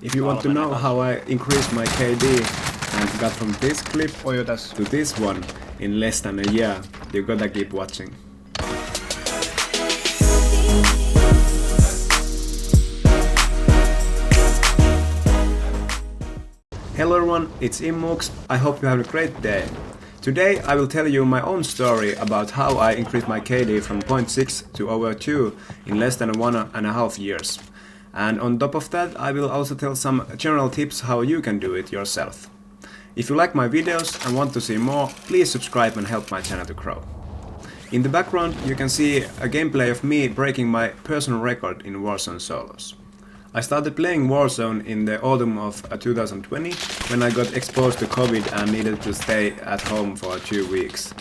If you want to know how I increased my KD and got from this clip to this one in less than a year, you gotta keep watching. Hello everyone, it's Immuux. I hope you have a great day. Today I will tell you my own story about how I increased my KD from 0.6 to over 2 in less than 1.5 years. And on top of that, I will also tell some general tips how you can do it yourself. If you like my videos and want to see more, please subscribe and help my channel to grow. In the background you can see a gameplay of me breaking my personal record in Warzone solos. I started playing Warzone in the autumn of 2020 when I got exposed to COVID and needed to stay at home for 2 weeks.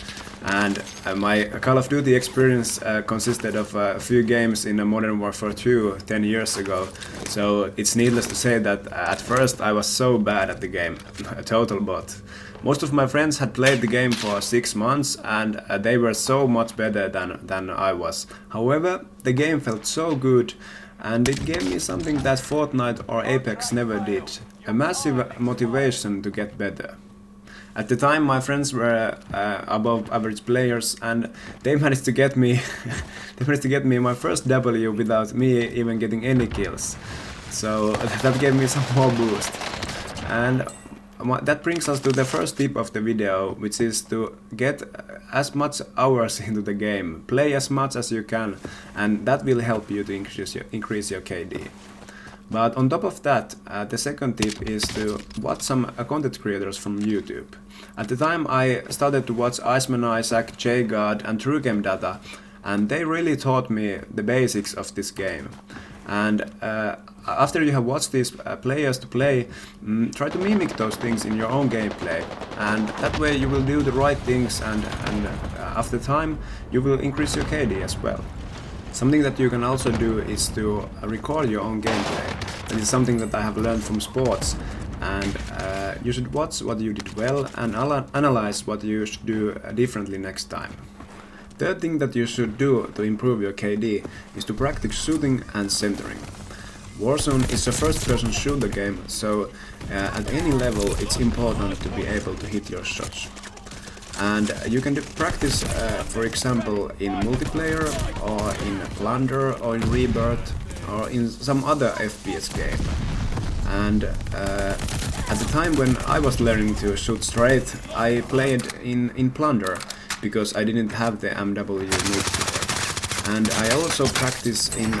And my Call of Duty experience consisted of a few games in Modern Warfare 2 10 years ago, so it's needless to say that at first I was so bad at the game, a total bot. Most of my friends had played the game for 6 months and they were so much better than I was. However, the game felt so good and it gave me something that Fortnite or Apex never did, a massive motivation to get better. At the time my friends were above average players and they managed to get me my first W without me even getting any kills. So that gave me some more boost. And that brings us to the first tip of the video, which is to get as much hours into the game, play as much as you can, and that will help you to increase your KD. But on top of that, the second tip is to watch some content creators from YouTube. At the time I started to watch Iceman Isaac, JGod and TrueGame Data, and they really taught me the basics of this game. And after you have watched these players to play, try to mimic those things in your own gameplay, and that way you will do the right things and after time you will increase your KD as well. Something that you can also do is to record your own gameplay. That is something that I have learned from sports, and you should watch what you did well and analyze what you should do differently next time. Third thing that you should do to improve your KD is to practice shooting and centering. Warzone is a first-person shooter game, so at any level it's important to be able to hit your shots. And you can practice, for example, in multiplayer, or in Plunder, or in Rebirth, or in some other FPS game. And at the time when I was learning to shoot straight, I played in Plunder, because I didn't have the MW multiplayer. And I also practice in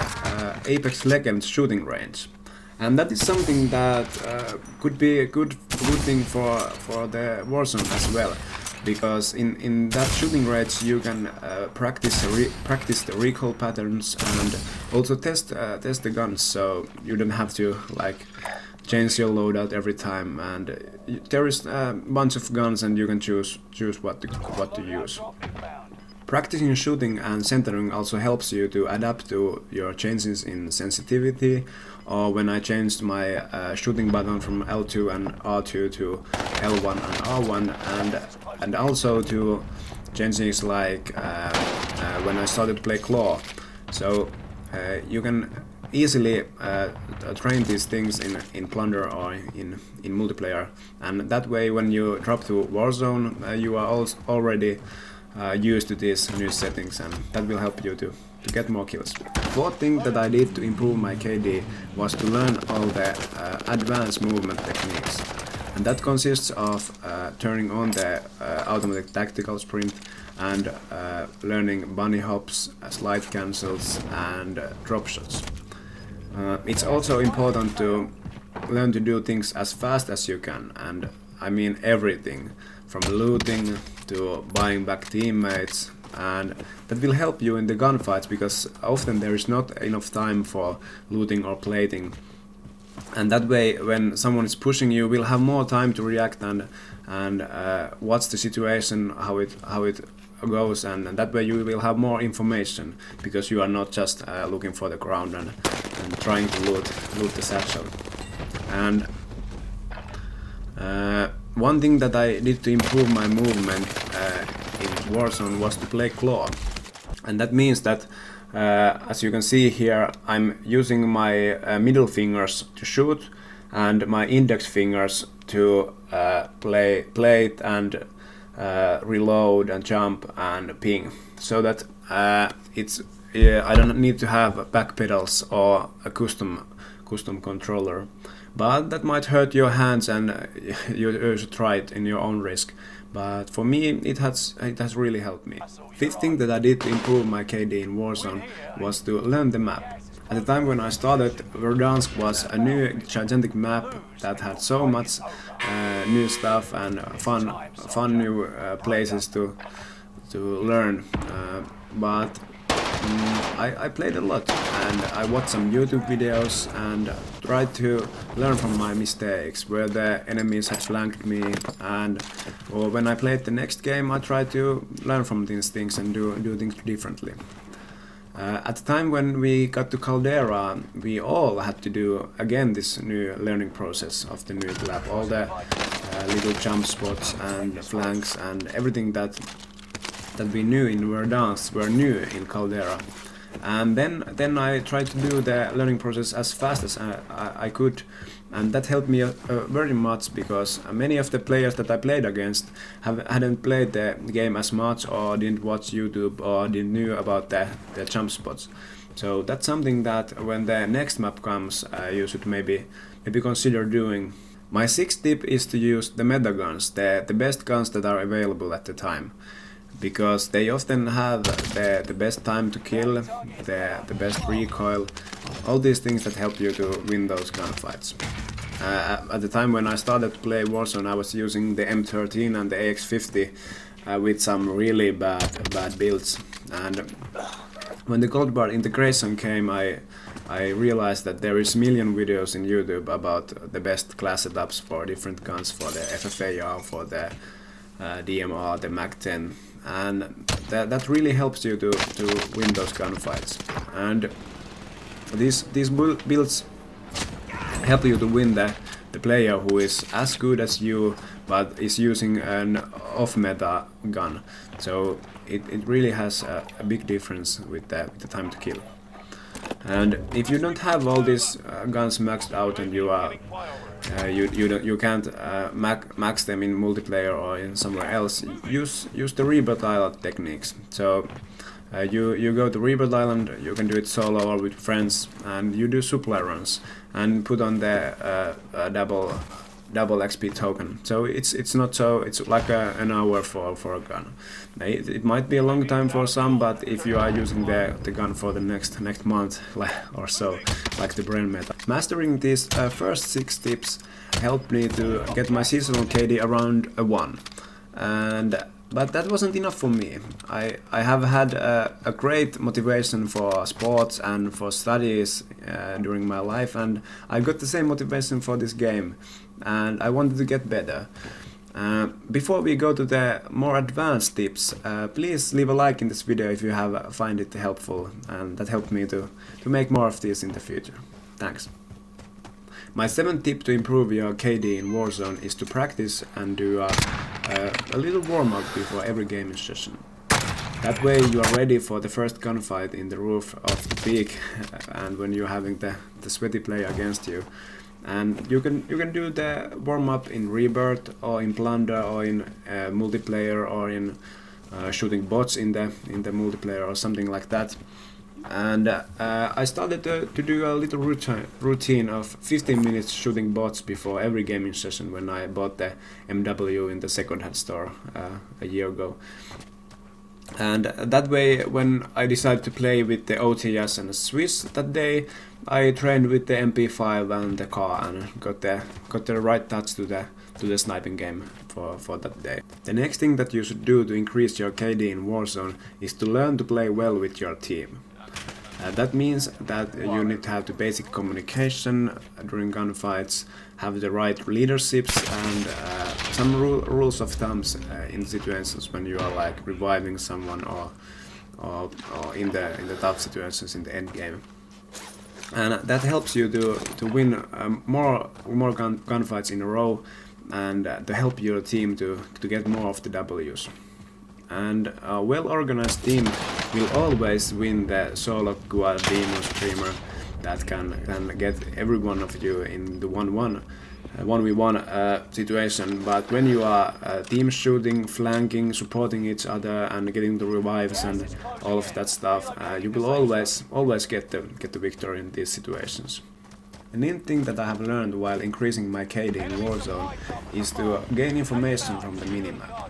Apex Legends shooting range. And that is something that could be a good thing for the Warzone as well. Because in that shooting range you can practice the recoil patterns and also test the guns, so you don't have to like change your loadout every time, and there is a bunch of guns and you can choose what to use. Practicing shooting and centering also helps you to adapt to your changes in sensitivity, or when I changed my shooting button from L2 and R2 to L1 and R1, and also to changes like when I started to play Claw. So you can easily train these things in Plunder or in multiplayer, and that way when you drop to Warzone you are already used to these new settings, and that will help you to get more kills. Fourth thing that I did to improve my KD was to learn all the advanced movement techniques, and that consists of turning on the automatic tactical sprint and learning bunny hops, slide cancels and drop shots. It's also important to learn to do things as fast as you can, and I mean everything from looting to buying back teammates, and that will help you in the gunfights because often there is not enough time for looting or plating, and that way when someone is pushing you will have more time to react and watch the situation, how it goes, and that way you will have more information because you are not just looking for the ground and trying to loot the satchel. And one thing that I did to improve my movement in Warzone was to play Claw, and that means that as you can see here, I'm using my middle fingers to shoot, and my index fingers to play it and reload and jump and ping, so that I don't need to have back pedals or a custom controller. But that might hurt your hands, and you should try it in your own risk. But for me, it has really helped me. Fifth thing that I did to improve my KD in Warzone was to learn the map. At the time when I started, Verdansk was a new gigantic map that had so much new stuff and fun new places to learn. But I played a lot, and I watched some YouTube videos and tried to learn from my mistakes, where the enemies had flanked me, or when I played the next game I tried to learn from these things and do things differently. At the time when we got to Caldera, we all had to do again this new learning process of the new map, all the little jump spots and flanks and everything that we knew in Verdansk were new in Caldera. And then I tried to do the learning process as fast as I could, and that helped me very much, because many of the players that I played against hadn't played the game as much, or didn't watch YouTube, or didn't knew about the jump spots. So that's something that when the next map comes, you should maybe consider doing. My sixth tip is to use the meta guns, the best guns that are available at the time, because they often have the best time to kill, the best recoil, all these things that help you to win those gunfights. At the time when I started to play Warzone, I was using the M13 and the AX50 with some really bad builds, and when the gold bar integration came, I realized that there is million videos in YouTube about the best class setups for different guns, for the FFAR, for the DMR, the MAC-10, and that really helps you to win those gunfights. And these builds help you to win the player who is as good as you but is using an off-meta gun. So it really has a big difference with the time to kill. And if you don't have all these guns maxed out, and you can't max them in multiplayer or in somewhere else, use the rebirth island techniques. So you go to rebirth island, you can do it solo or with friends, and you do supply runs and put on the double XP token. So it's not so, it's like an hour for a gun. It might be a long time for some, but if you are using the gun for the next month or so, like the brain meta. Mastering these first 6 tips helped me to get my seasonal KD around a 1. But that wasn't enough for me. I have had a great motivation for sports and for studies during my life, and I got the same motivation for this game, and I wanted to get better. Before we go to the more advanced tips, please leave a like in this video if you have find it helpful, and that helped me to make more of these in the future. Thanks. My 7th tip to improve your KD in Warzone is to practice and do a little warm-up before every gaming session. That way you are ready for the first gunfight in the roof of the peak, and when you're having the sweaty player against you. And you can do the warm-up in Rebirth, or in Plunder, or in multiplayer, or in shooting bots in the multiplayer, or something like that. And I started to do a little routine of 15 minutes shooting bots before every gaming session when I bought the MW in the second-hand store a year ago. And that way, when I decided to play with the OTS and the Swiss that day, I trained with the MP5 and the car and got the right touch to the sniping game for that day. The next thing that you should do to increase your KD in Warzone is to learn to play well with your team. That means that you need to have the basic communication during gunfights, have the right leaderships, and some rules of thumbs in situations when you are like reviving someone or in the tough situations in the end game. And that helps you to win more gunfights in a row, and to help your team to get more of the Ws. And a well-organized team will always win the solo quad demon streamer, that can get every one of you in the 1v1 situation. But when you are team shooting, flanking, supporting each other, and getting the revives and all of that stuff, you will always get the victory in these situations. A neat thing that I have learned while increasing my KD in Warzone is to gain information from the minimap.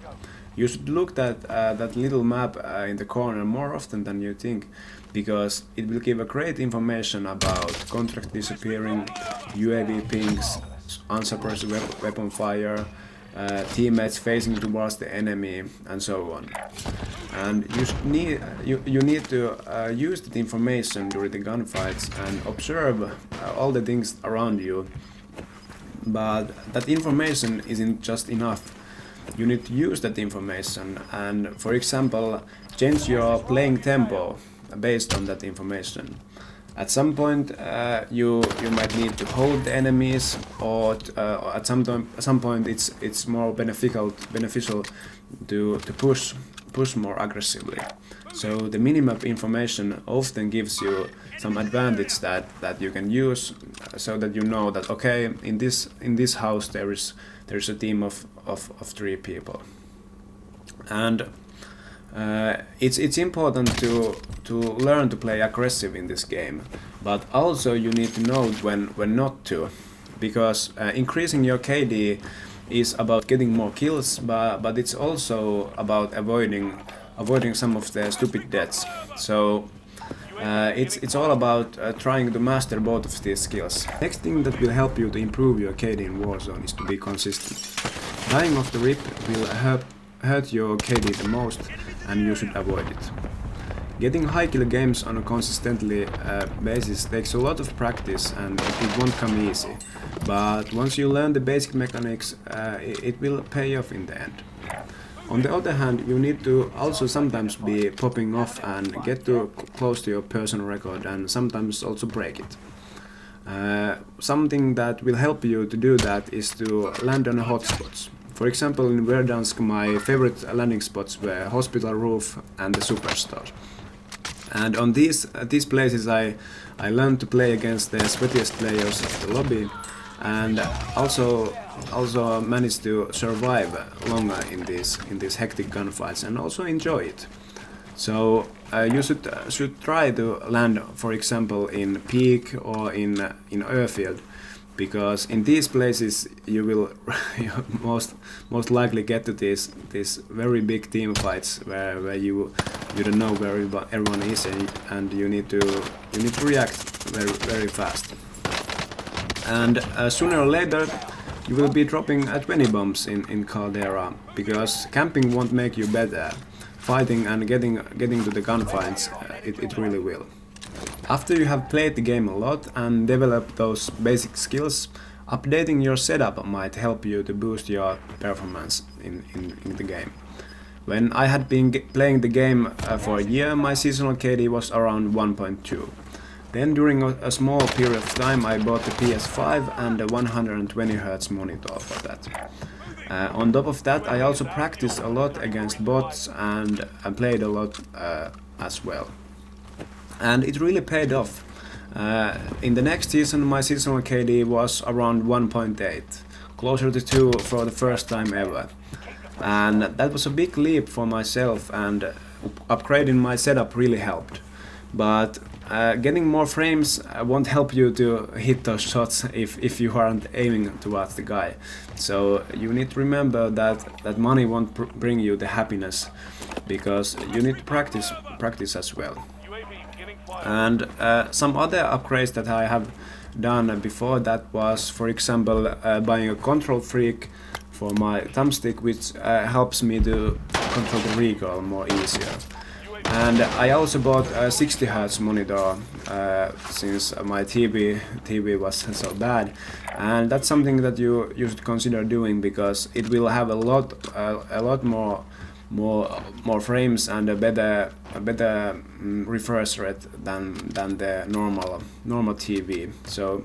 You should look at that little map in the corner more often than you think, because it will give a great information about contract disappearing, UAV pings, unsuppressed weapon fire, teammates facing towards the enemy, and so on. And you need to use that information during the gunfights and observe all the things around you. But that information isn't just enough. You need to use that information and, for example, change your playing tempo based on that information. At some point you might need to hold the enemies, or at some point it's more beneficial to push more aggressively. So the minimap information often gives you some advantage that you can use, so that you know that okay, in this house there's a team of 3 people. And it's important to learn to play aggressive in this game, but also you need to know when not to, because increasing your KD is about getting more kills, but it's also about avoiding some of the stupid deaths. So it's all about trying to master both of these skills. Next thing that will help you to improve your KD in Warzone is to be consistent. Dying off the rip will hurt your KD the most, and you should avoid it. Getting high kill games on a consistently basis takes a lot of practice, and it won't come easy. But once you learn the basic mechanics, it will pay off in the end. On the other hand, you need to also sometimes be popping off and get too close to your personal record, and sometimes also break it. Something that will help you to do that is to land on hotspots. For example, in Verdansk, my favorite landing spots were Hospital Roof and the Superstore. And on these places I learned to play against the sweatiest players of the lobby, and also managed to survive longer in these hectic gunfights and also enjoy it. So you should try to land, for example, in Peak or in Airfield, because in these places you will most likely get to these very big team fights where you don't know where everyone is, and you need to react very fast. And sooner or later you will be dropping 20 bombs in Caldera, because camping won't make you better. Fighting and getting to the gunfights, it really will. After you have played the game a lot and developed those basic skills, updating your setup might help you to boost your performance in the game. When I had been playing the game for a year, my seasonal KD was around 1.2. Then during a small period of time I bought the PS5 and a 120Hz monitor for that. On top of that, I also practiced a lot against bots and played a lot as well. And it really paid off. In the next season my seasonal KD was around 1.8, closer to 2 for the first time ever. And that was a big leap for myself, and upgrading my setup really helped. But getting more frames won't help you to hit those shots if you aren't aiming towards the guy. So you need to remember that money won't bring you the happiness, because you need to practice as well. And some other upgrades that I have done before that was, for example, buying a control freak for my thumbstick, which helps me to control the recoil more easier. And I also bought a 60Hz monitor since my TV was so bad, and that's something that you should consider doing, because it will have a lot more frames and a better refresh rate than the normal TV. So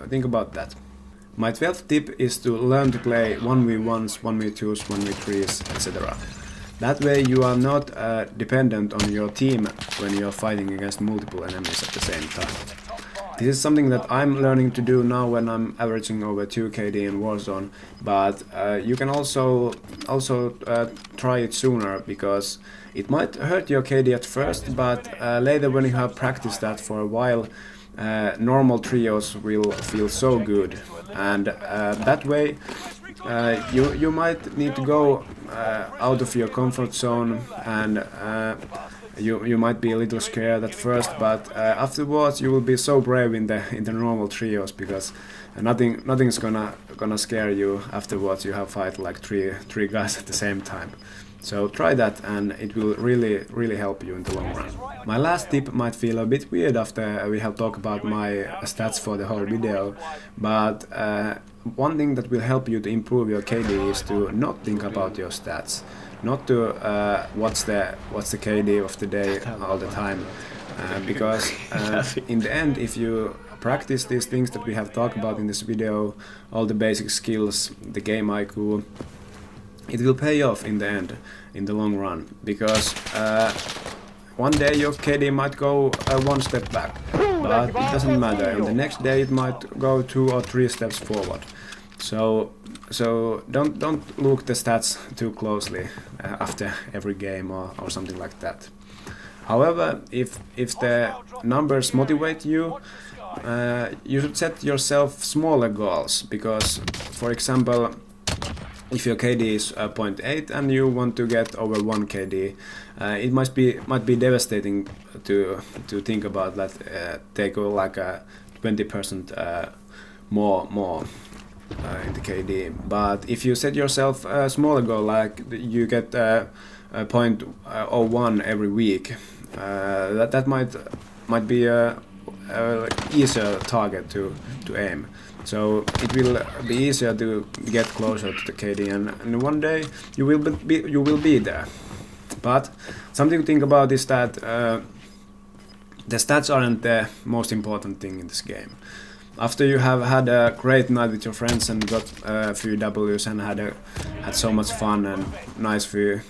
think about that. My 12th tip is to learn to play 1v1s, 1v2s, 1v3s, etc. That way you are not dependent on your team when you are fighting against multiple enemies at the same time. This is something that I'm learning to do now when I'm averaging over 2 KD in Warzone, but you can also try it sooner, because it might hurt your KD at first, but later when you have practiced that for a while, normal trios will feel so good, and that way you might need to go out of your comfort zone, and you might be a little scared at first, but afterwards you will be so brave in the normal trios, because nothing's gonna scare you afterwards. You have fight like three guys at the same time. So try that, and it will really help you in the long run. My last tip might feel a bit weird after we have talked about my stats for the whole video, but one thing that will help you to improve your KD is to not think about your stats, not to what's the KD of the day all the time, because in the end, if you practice these things that we have talked about in this video, all the basic skills, the game IQ, it will pay off in the end, in the long run, because one day your KD might go one step back, but it doesn't matter, and the next day it might go 2 or 3 steps forward. So don't look the stats too closely after every game or something like that. However, if the numbers motivate you, you should set yourself smaller goals, because, for example, if your KD is 0.8 and you want to get over 1 KD, it might be devastating to think about that. Take like a 20% more in the KD. But if you set yourself a smaller goal, like you get 0.01 every week, that might be a easier target to aim. So it will be easier to get closer to the KD, and one day you will be there. But something to think about is that the stats aren't the most important thing in this game. After you have had a great night with your friends and got a few W's and had so much fun and nice few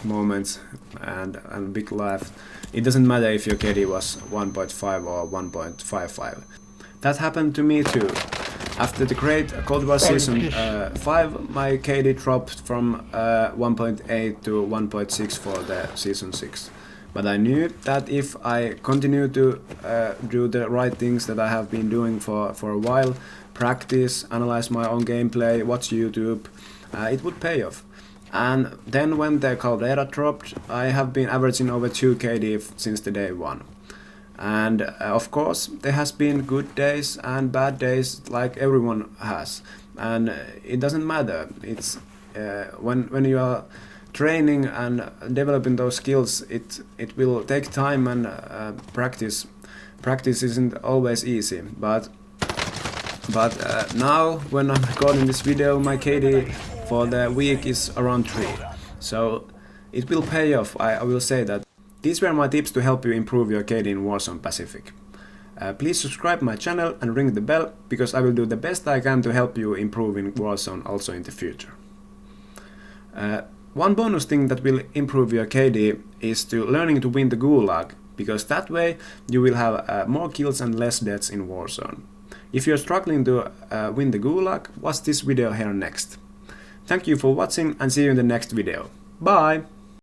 moments and big laugh, it doesn't matter if your KD was 1.5 or 1.55. That happened to me too. After the great Cold War Season 5, my KD dropped from 1.8 to 1.6 for the Season 6. But I knew that if I continue to do the right things that I have been doing for a while, practice, analyze my own gameplay, watch YouTube, it would pay off. And then when the Caldera dropped, I have been averaging over 2 KD since the day 1. And of course, there has been good days and bad days, like everyone has. And it doesn't matter. It's when you are training and developing those skills, it will take time, and practice isn't always easy. But now when I'm recording this video, my KD for the week is around 3. So it will pay off, I will say that. These were my tips to help you improve your KD in Warzone Pacific. Please subscribe my channel and ring the bell, because I will do the best I can to help you improve in Warzone also in the future. One bonus thing that will improve your KD is to learning to win the Gulag, because that way you will have more kills and less deaths in Warzone. If you're struggling to win the Gulag, watch this video here next. Thank you for watching, and see you in the next video. Bye!